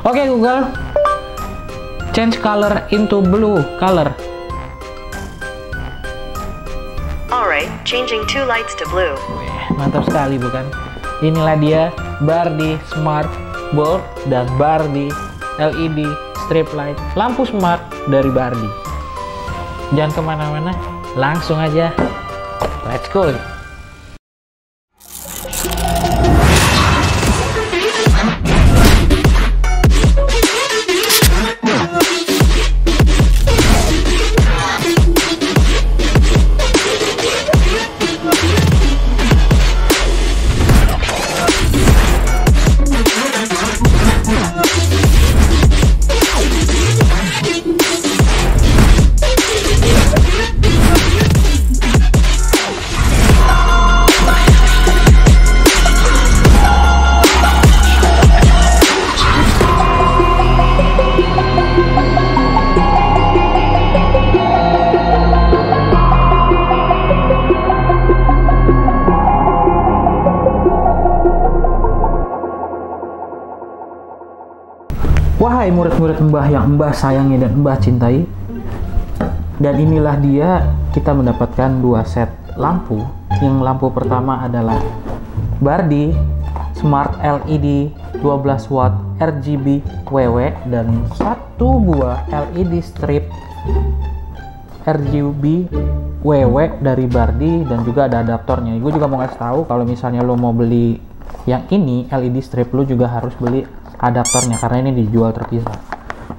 Oke Google, change color into blue color. Alright, changing two lights to blue. Wih, mantap sekali bukan? Inilah dia Bardi Smart Bulb dan Bardi LED Strip Light, lampu smart dari Bardi. Jangan kemana-mana, langsung aja let's go. Wahai murid-murid Mbah yang Mbah sayangi dan Mbah cintai, dan inilah dia, kita mendapatkan dua set lampu. Yang lampu pertama adalah Bardi Smart LED 12 watt RGB WW dan satu buah LED strip RGB WW dari Bardi, dan juga ada adaptornya. Gue juga mau kasih tahu kalau misalnya lo mau beli yang ini LED strip, lo juga harus beli adaptornya karena ini dijual terpisah.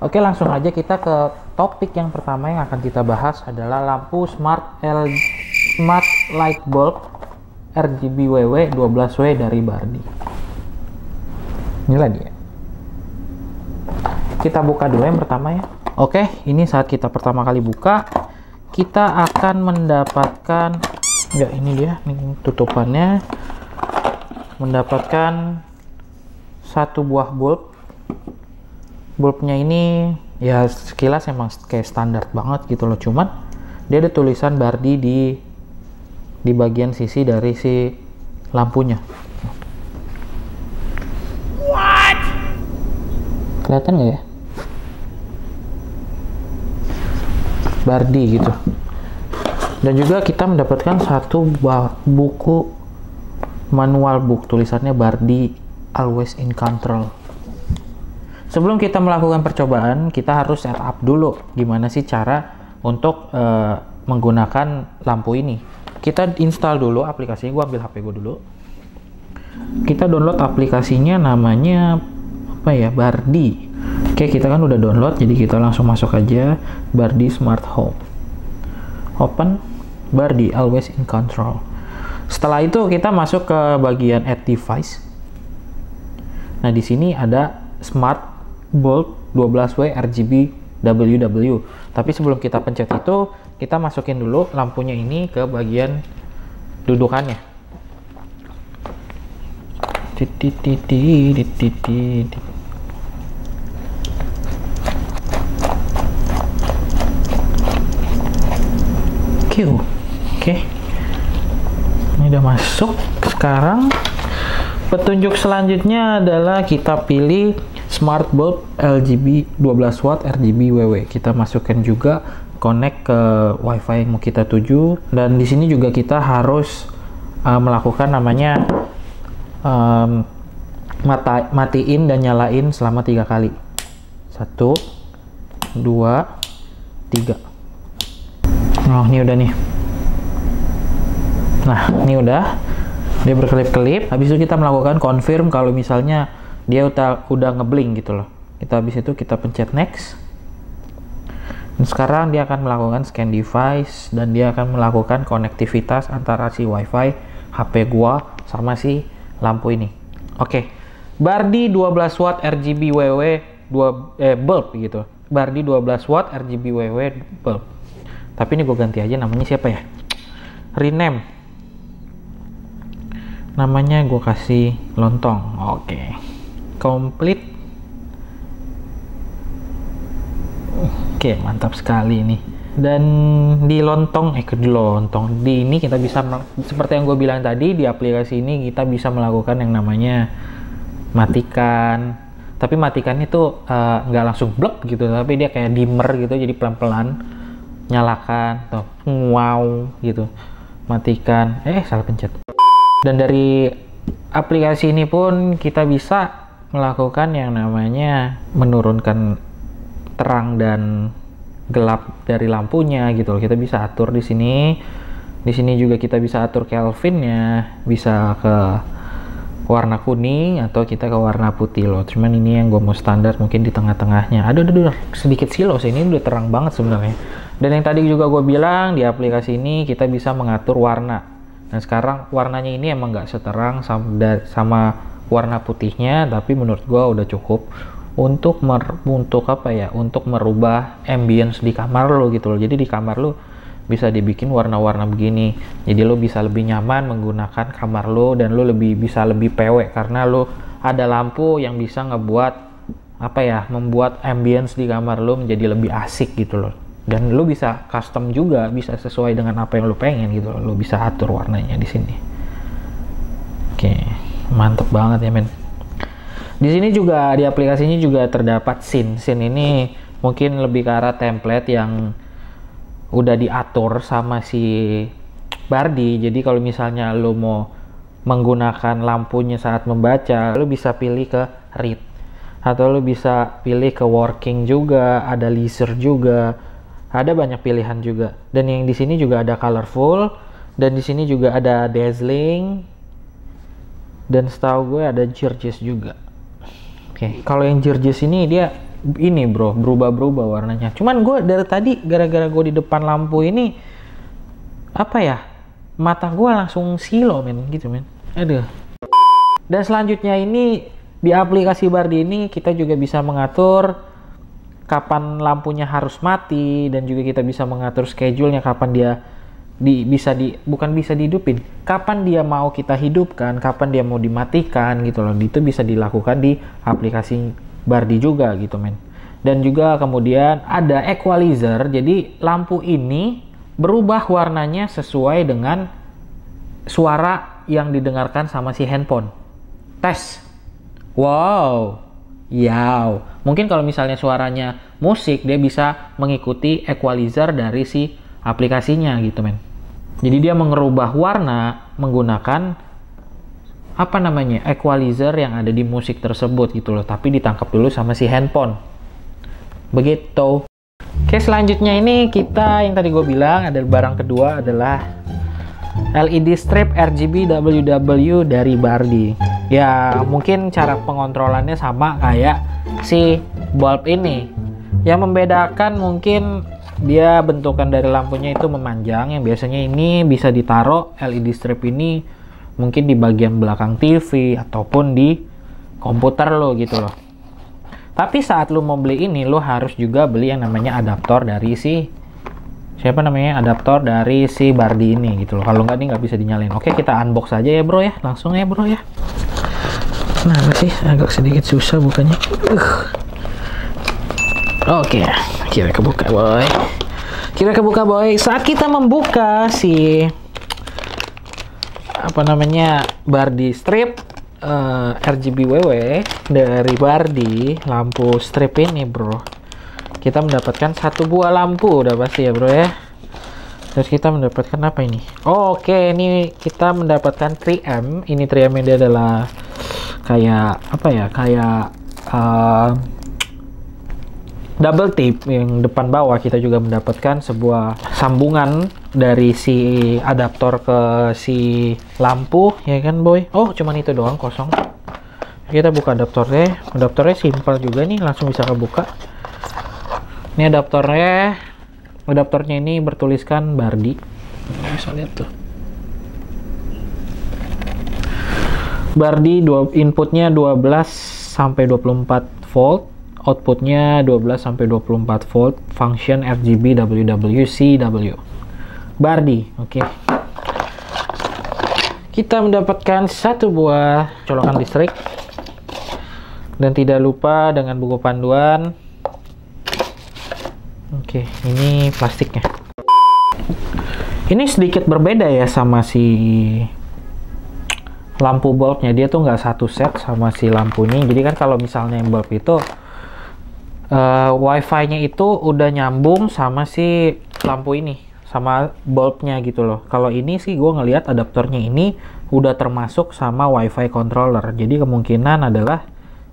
Oke, langsung aja kita ke topik yang pertama yang akan kita bahas adalah lampu Smart Light Bulb RGB WW 12W dari Bardi. Inilah dia. Kita buka dulu yang pertama ya. Oke, ini saat kita pertama kali buka, kita akan mendapatkan, ya ini dia, ini tutupannya, mendapatkan satu buah bulb. Bulbnya ini ya sekilas emang kayak standar banget gitu loh, cuman dia ada tulisan Bardi di bagian sisi dari si lampunya. What? Kelihatan nggak ya? Bardi gitu. Dan juga kita mendapatkan satu buku manual book, tulisannya Bardi Always in Control. Sebelum kita melakukan percobaan, kita harus setup dulu gimana sih cara untuk menggunakan lampu ini. Kita install dulu aplikasinya. Gua ambil HP gue dulu. Kita download aplikasinya, namanya apa ya, Bardi. Oke, kita kan udah download, jadi kita langsung masuk aja Bardi Smart Home. Open Bardi Always in Control. Setelah itu kita masuk ke bagian Add Device. Nah, di sini ada Smart Bulb 12W RGB WW. Tapi sebelum kita pencet itu, kita masukin dulu lampunya ini ke bagian dudukannya. Oke. Ini udah masuk. Sekarang petunjuk selanjutnya adalah kita pilih Smart Bulb RGB 12 watt RGB WW. Kita masukkan juga connect ke WiFi yang mau kita tuju, dan di sini juga kita harus melakukan namanya matiin dan nyalain selama 3 kali. 1 2 3. Oh, ini udah nih. Nah, ini udah. Dia berkelip-kelip. Habis itu kita melakukan confirm kalau misalnya dia udah ngeblink gitu loh. Habis itu kita pencet next. Dan sekarang dia akan melakukan scan device, dan dia akan melakukan konektivitas antara si WiFi HP gua sama si lampu ini. Oke. Bardi 12 watt RGB WW bulb gitu. Bardi 12 watt RGB WW bulb. Tapi ini gue ganti aja namanya, siapa ya? Rename. Namanya gue kasih lontong. Oke. Complete. Oke, mantap sekali ini. Dan di lontong, di ini kita bisa, seperti yang gue bilang tadi, di aplikasi ini kita bisa melakukan yang namanya matikan, Tapi matikannya tuh nggak langsung blek gitu, tapi dia kayak dimmer gitu, jadi pelan-pelan nyalakan, tuh, wow gitu, matikan, salah pencet. Dan dari aplikasi ini pun kita bisa melakukan yang namanya menurunkan terang dan gelap dari lampunya gitu loh. Kita bisa atur di sini. Di sini juga kita bisa atur Kelvinnya, bisa ke warna kuning atau kita ke warna putih loh. Cuman ini yang gue mau standar mungkin di tengah-tengahnya. Aduh, sedikit silau sih, ini udah terang banget sebenarnya. Dan yang tadi juga gue bilang di aplikasi ini kita bisa mengatur warna. Nah sekarang warnanya ini emang nggak seterang sama warna putihnya, tapi menurut gue udah cukup untuk untuk merubah ambience di kamar lo gitu loh. Jadi di kamar lo bisa dibikin warna-warna begini, jadi lo bisa lebih nyaman menggunakan kamar lo, dan lo bisa lebih pewek karena lo ada lampu yang bisa membuat ambience di kamar lo menjadi lebih asik gitu loh. Dan lo bisa custom juga, bisa sesuai dengan apa yang lo pengen gitu loh. Lo bisa atur warnanya di sini. Oke, mantep banget ya men. Di sini juga di aplikasinya juga terdapat scene ini mungkin lebih ke arah template yang udah diatur sama si Bardi. Jadi kalau misalnya lo mau menggunakan lampunya saat membaca, lo bisa pilih ke read, atau lo bisa pilih ke working juga, ada leisure juga, ada banyak pilihan juga. Dan yang di sini juga ada colorful, dan di sini juga ada dazzling, dan setahu gue ada gorgeous juga. Oke, kalau yang gorgeous ini dia ini bro, berubah-berubah warnanya. Cuman gue dari tadi gara-gara gue di depan lampu ini mata gue langsung silo men gitu men. Aduh. Dan selanjutnya ini di aplikasi Bardi ini kita juga bisa mengatur kapan lampunya harus mati, dan juga kita bisa mengatur schedule-nya kapan dia bukan bisa dihidupin, kapan dia mau kita hidupkan, kapan dia mau dimatikan gitu loh. Itu bisa dilakukan di aplikasi Bardi juga gitu men. Dan juga kemudian ada equalizer, jadi lampu ini berubah warnanya sesuai dengan suara yang didengarkan sama si handphone. Tes. Wow. Yaw. Mungkin kalau misalnya suaranya musik, dia bisa mengikuti equalizer dari si aplikasinya gitu men. Jadi dia mengerubah warna menggunakan equalizer yang ada di musik tersebut gitu loh, tapi ditangkap dulu sama si handphone begitu. Oke, selanjutnya ini kita yang tadi gue bilang ada barang kedua adalah LED strip RGB WW dari Bardi. Ya mungkin cara pengontrolannya sama kayak si bulb ini. Yang membedakan mungkin dia bentukan dari lampunya itu memanjang, yang biasanya ini bisa ditaruh LED strip ini mungkin di bagian belakang TV ataupun di komputer lo gitu loh. Tapi saat lo mau beli ini, lo harus juga beli yang namanya adaptor dari si adaptor dari si Bardi ini gitu loh. Kalau nggak, ini nggak bisa dinyalain. Oke, kita unbox aja ya bro ya, langsung ya bro ya. Nah sih agak sedikit susah bukanya. Oke, kira kebuka boy. Saat kita membuka si Bardi strip RGB WW dari Bardi, lampu strip ini bro, kita mendapatkan satu buah lampu udah pasti ya bro ya. Terus kita mendapatkan apa ini? Oke, ini kita mendapatkan 3M. Ini 3M ini adalah kayak double tip yang depan bawah. Kita juga mendapatkan sebuah sambungan dari si adaptor ke si lampu ya kan boy. Oh cuman itu doang kosong. Kita buka adaptornya simple juga nih, langsung bisa kebuka. Ini adaptornya ini bertuliskan Bardi, bisa lihat tuh Bardi. Inputnya 12 sampai 24 volt, outputnya 12 sampai 24 volt, function RGB WWCW Bardi. Oke. Kita mendapatkan satu buah colokan listrik, dan tidak lupa dengan buku panduan. Oke, ini plastiknya. Ini sedikit berbeda ya sama si lampu bulbnya. Dia tuh nggak satu set sama si lampunya. Jadi kan kalau misalnya yang bulb itu wifi-nya itu udah nyambung sama si lampu ini, sama bulbnya gitu loh. Kalau ini sih gue ngelihat adaptornya ini udah termasuk sama wifi controller. Jadi kemungkinan adalah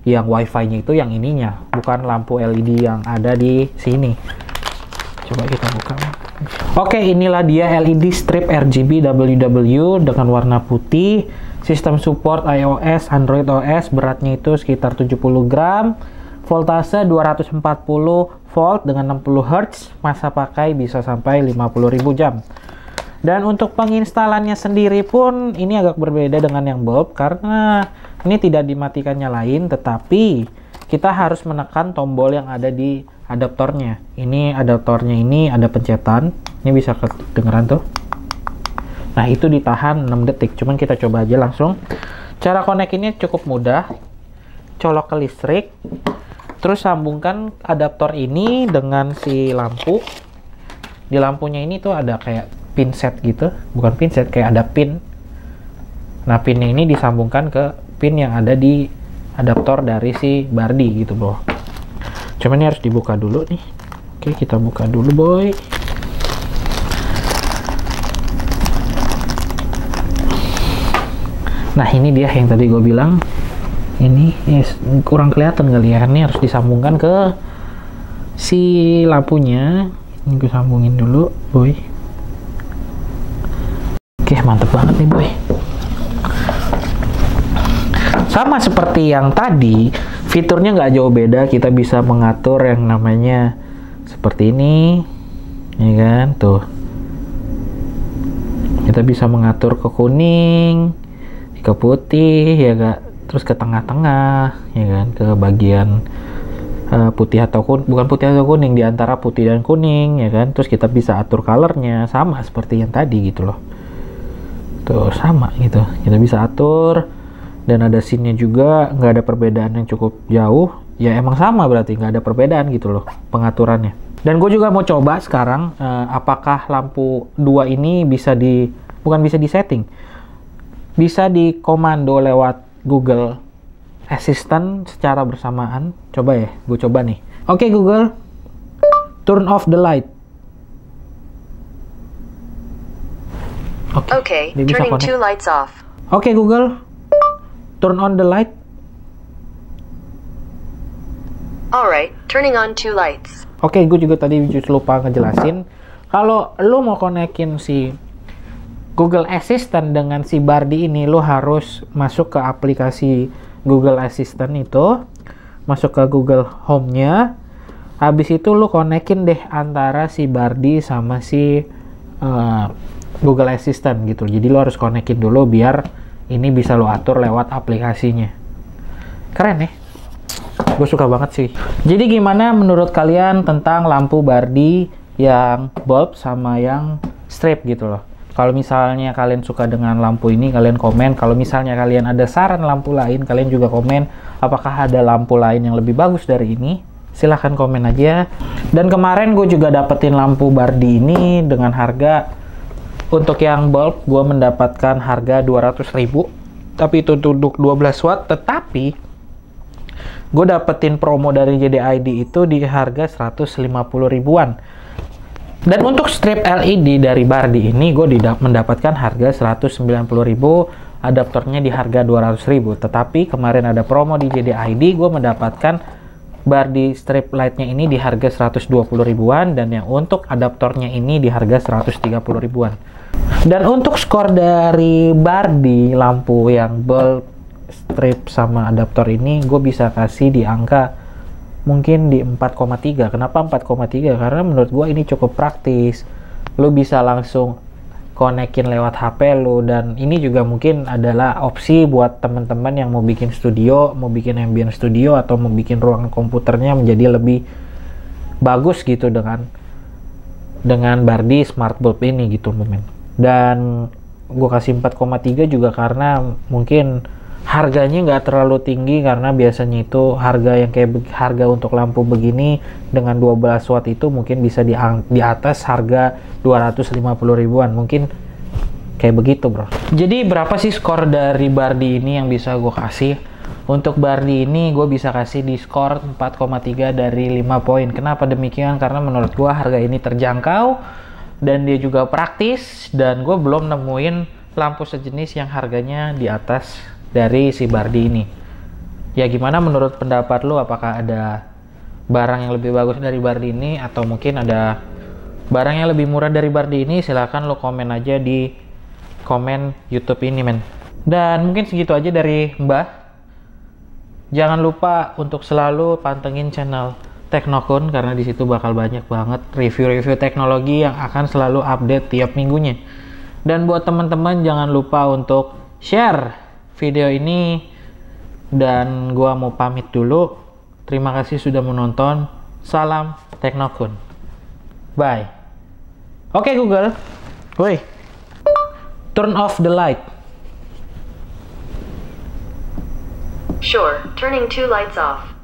yang wifi-nya itu yang ininya, bukan lampu LED yang ada di sini. Coba kita buka. Oke, inilah dia LED strip RGB WW dengan warna putih. Sistem support iOS, Android OS, beratnya itu sekitar 70 gram. Voltase 240 volt dengan 60 Hz, masa pakai bisa sampai 50.000 jam. Dan untuk penginstalannya sendiri pun ini agak berbeda dengan yang bulb karena ini tidak dimatikan nyalain, tetapi kita harus menekan tombol yang ada di adaptornya. Ini adaptornya ini ada pencetan, ini bisa kedengeran tuh. Nah itu ditahan 6 detik, cuman kita coba aja langsung. Cara connect ini cukup mudah, colok ke listrik. Terus sambungkan adaptor ini dengan si lampu. Di lampunya ini tuh ada kayak pin set gitu. Bukan pin set, kayak ada pin. Nah pinnya ini disambungkan ke pin yang ada di adaptor dari si Bardi gitu bro. Cuman ini harus dibuka dulu nih. Oke, kita buka dulu boy. Nah ini dia yang tadi gue bilang. Ini kurang kelihatan kali ya, ini harus disambungkan ke si lampunya. Ini gue sambungin dulu boy. Oke, mantep banget nih boy. Sama seperti yang tadi, fiturnya nggak jauh beda. Kita bisa mengatur yang namanya seperti ini, ya kan tuh. Kita bisa mengatur ke kuning, ke putih, ya gak, terus ke tengah-tengah, ya kan, ke bagian putih atau bukan putih atau kuning, di antara putih dan kuning, ya kan. Terus kita bisa atur colornya sama seperti yang tadi gitu loh. Tuh sama gitu, kita bisa atur. Dan ada scene-nya juga, nggak ada perbedaan yang cukup jauh. Ya emang sama berarti, nggak ada perbedaan gitu loh pengaturannya. Dan gue juga mau coba sekarang apakah lampu 2 ini bisa bukan bisa di setting, bisa di komando lewat Google Assistant secara bersamaan. Coba ya, gue coba nih. Oke Google, turn off the light. Okay, turning 2 lights off. Oke Google, turn on the light. Alright, turning on 2 lights. Oke, gue juga tadi lupa ngejelasin. Kalau lo mau konekin si Google Assistant dengan si Bardi ini, lo harus masuk ke aplikasi Google Assistant itu, masuk ke Google Home-nya. Habis itu lo konekin deh antara si Bardi sama si Google Assistant gitu. Jadi lo harus konekin dulu biar ini bisa lo atur lewat aplikasinya. Keren ya? Gue suka banget sih. Jadi gimana menurut kalian tentang lampu Bardi yang bulb sama yang strip gitu loh? Kalau misalnya kalian suka dengan lampu ini, kalian komen. Kalau misalnya kalian ada saran lampu lain, kalian juga komen. Apakah ada lampu lain yang lebih bagus dari ini? Silahkan komen aja. Dan kemarin gue juga dapetin lampu Bardi ini dengan harga, untuk yang bulb gue mendapatkan harga 200.000. Tapi itu untuk 12 watt. Tetapi gue dapetin promo dari JDID itu di harga 150 ribuan. Dan untuk strip LED dari Bardi ini gue mendapatkan harga 190.000, adaptornya di harga 200.000. Tetapi kemarin ada promo di JDID, gue mendapatkan Bardi strip lightnya ini di harga 120 ribuan, dan yang untuk adaptornya ini di harga 130 ribuan. Dan untuk skor dari Bardi lampu yang bulb, strip sama adaptor ini, gue bisa kasih di angka mungkin di 4,3. Kenapa 4,3? Karena menurut gue ini cukup praktis. Lu bisa langsung konekin lewat HP lu, dan ini juga mungkin adalah opsi buat teman-teman yang mau bikin studio, mau bikin ambient studio, atau mau bikin ruangan komputernya menjadi lebih bagus gitu dengan Bardi smart bulb ini gitu men. Dan gue kasih 4,3 juga karena mungkin harganya nggak terlalu tinggi, karena biasanya itu harga yang kayak harga untuk lampu begini dengan 12 watt itu mungkin bisa di atas harga 250 ribuan. Mungkin Kayak begitu bro. Jadi berapa sih skor dari Bardi ini yang bisa gue kasih? Untuk Bardi ini gue bisa kasih di skor 4,3 dari 5 poin. Kenapa demikian? Karena menurut gue harga ini terjangkau dan dia juga praktis, dan gue belum nemuin lampu sejenis yang harganya di atas dari si Bardi ini. Ya gimana menurut pendapat lu? Apakah ada barang yang lebih bagus dari Bardi ini, atau mungkin ada barang yang lebih murah dari Bardi ini? Silahkan lo komen aja di komen YouTube ini men. Dan mungkin segitu aja dari Mbah. Jangan lupa untuk selalu pantengin channel Teknokun, karena disitu bakal banyak banget review-review teknologi yang akan selalu update tiap minggunya. Dan buat teman-teman jangan lupa untuk share video ini. Dan gua mau pamit dulu. Terima kasih sudah menonton. Salam Teknokun. Bye. Oke Google, woi, turn off the light. Sure, turning 2 lights off.